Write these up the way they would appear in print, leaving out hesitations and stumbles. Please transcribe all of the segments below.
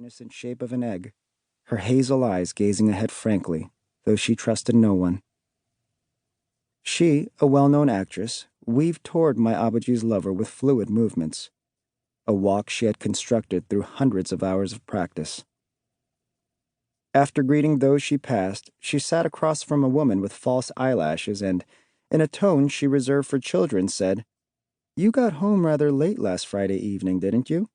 innocent shape of an egg, her hazel eyes gazing ahead frankly, though she trusted no one. She, a well-known actress, weaved toward my Abaji's lover with fluid movements, a walk she had constructed through hundreds of hours of practice. After greeting those she passed, she sat across from a woman with false eyelashes and, in a tone she reserved for children, said, "You got home rather late last Friday evening, didn't you?"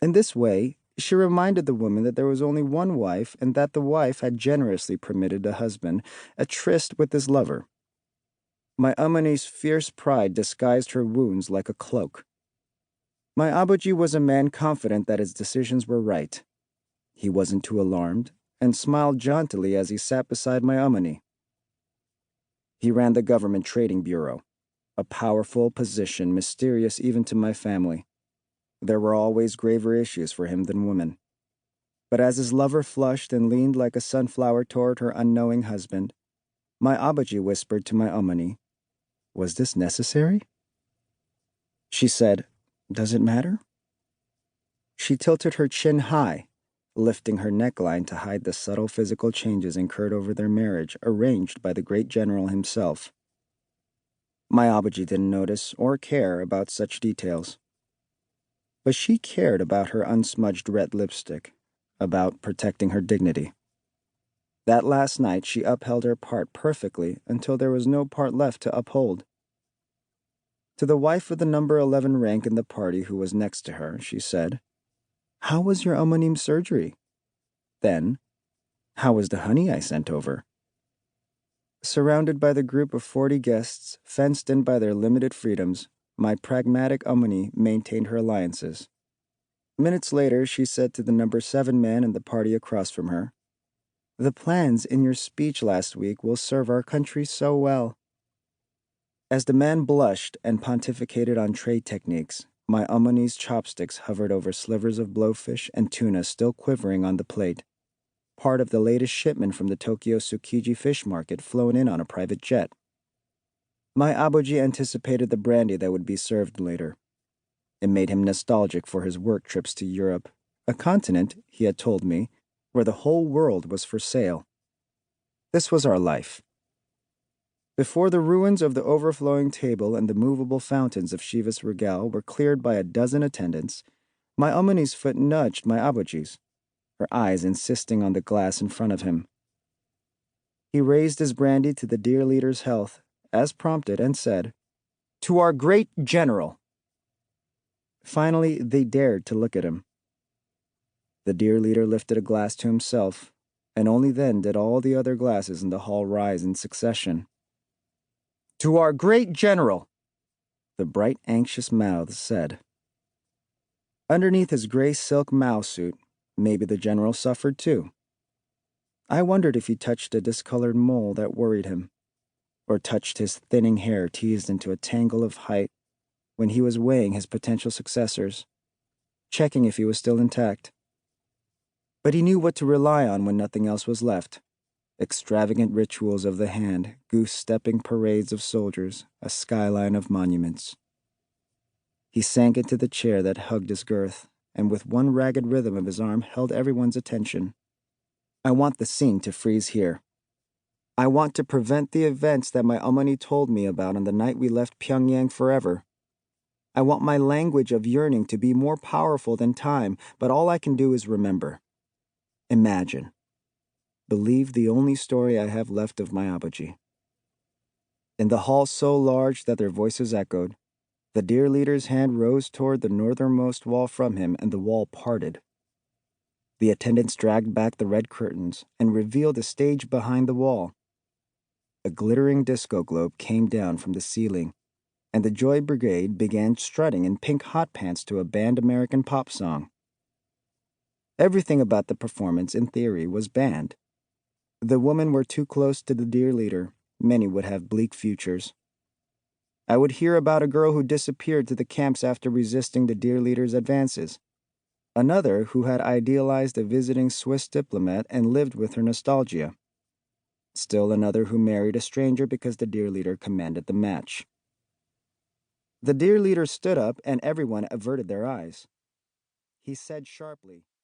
In this way, she reminded the woman that there was only one wife and that the wife had generously permitted the husband a tryst with his lover. My Amani's fierce pride disguised her wounds like a cloak. My Abaji was a man confident that his decisions were right. He wasn't too alarmed, and smiled jauntily as he sat beside my Amani. He ran the government trading bureau, a powerful position mysterious even to my family. There were always graver issues for him than women. But as his lover flushed and leaned like a sunflower toward her unknowing husband, my Abaji whispered to my Amani, "Was this necessary?" She said, "Does it matter?" She tilted her chin high, lifting her neckline to hide the subtle physical changes incurred over their marriage arranged by the great general himself. My Abaji didn't notice or care about such details. But she cared about her unsmudged red lipstick, about protecting her dignity. That last night she upheld her part perfectly until there was no part left to uphold. To the wife of the number 11 rank in the party who was next to her, she said, "How was your Amanim surgery?" Then, "How was the honey I sent over?" Surrounded by the group of 40 guests, fenced in by their limited freedoms, my pragmatic Amani maintained her alliances. Minutes later, she said to the number 7 man in the party across from her, "The plans in your speech last week will serve our country so well." As the man blushed and pontificated on trade techniques, my Amani's chopsticks hovered over slivers of blowfish and tuna still quivering on the plate, part of the latest shipment from the Tokyo Tsukiji fish market flown in on a private jet. My Abaji anticipated the brandy that would be served later. It made him nostalgic for his work trips to Europe, a continent, he had told me, where the whole world was for sale. This was our life. Before the ruins of the overflowing table and the movable fountains of Shiva's Regal were cleared by a dozen attendants, my Amani's foot nudged my Abaji's, her eyes insisting on the glass in front of him. He raised his brandy to the dear leader's health, as prompted, and said, "To our great general." Finally, they dared to look at him. The dear leader lifted a glass to himself, and only then did all the other glasses in the hall rise in succession. "To our great general," the bright, anxious mouths said. Underneath his gray silk Mao suit, maybe the general suffered too. I wondered if he touched a discolored mole that worried him, or touched his thinning hair teased into a tangle of height when he was weighing his potential successors, checking if he was still intact. But he knew what to rely on when nothing else was left. Extravagant rituals of the hand, goose-stepping parades of soldiers, a skyline of monuments. He sank into the chair that hugged his girth, and with one ragged rhythm of his arm held everyone's attention. I want the scene to freeze here. I want to prevent the events that my Amani told me about on the night we left Pyongyang forever. I want my language of yearning to be more powerful than time, but all I can do is remember. Imagine. Believe the only story I have left of my Abaji. In the hall so large that their voices echoed, the dear leader's hand rose toward the northernmost wall from him, and the wall parted. The attendants dragged back the red curtains and revealed a stage behind the wall. A glittering disco globe came down from the ceiling, and the Joy Brigade began strutting in pink hot pants to a banned American pop song. Everything about the performance, in theory, was banned. The women were too close to the dear leader. Many would have bleak futures. I would hear about a girl who disappeared to the camps after resisting the dear leader's advances. Another who had idealized a visiting Swiss diplomat and lived with her nostalgia. Still another who married a stranger because the dear leader commanded the match. The dear leader stood up and everyone averted their eyes. He said sharply,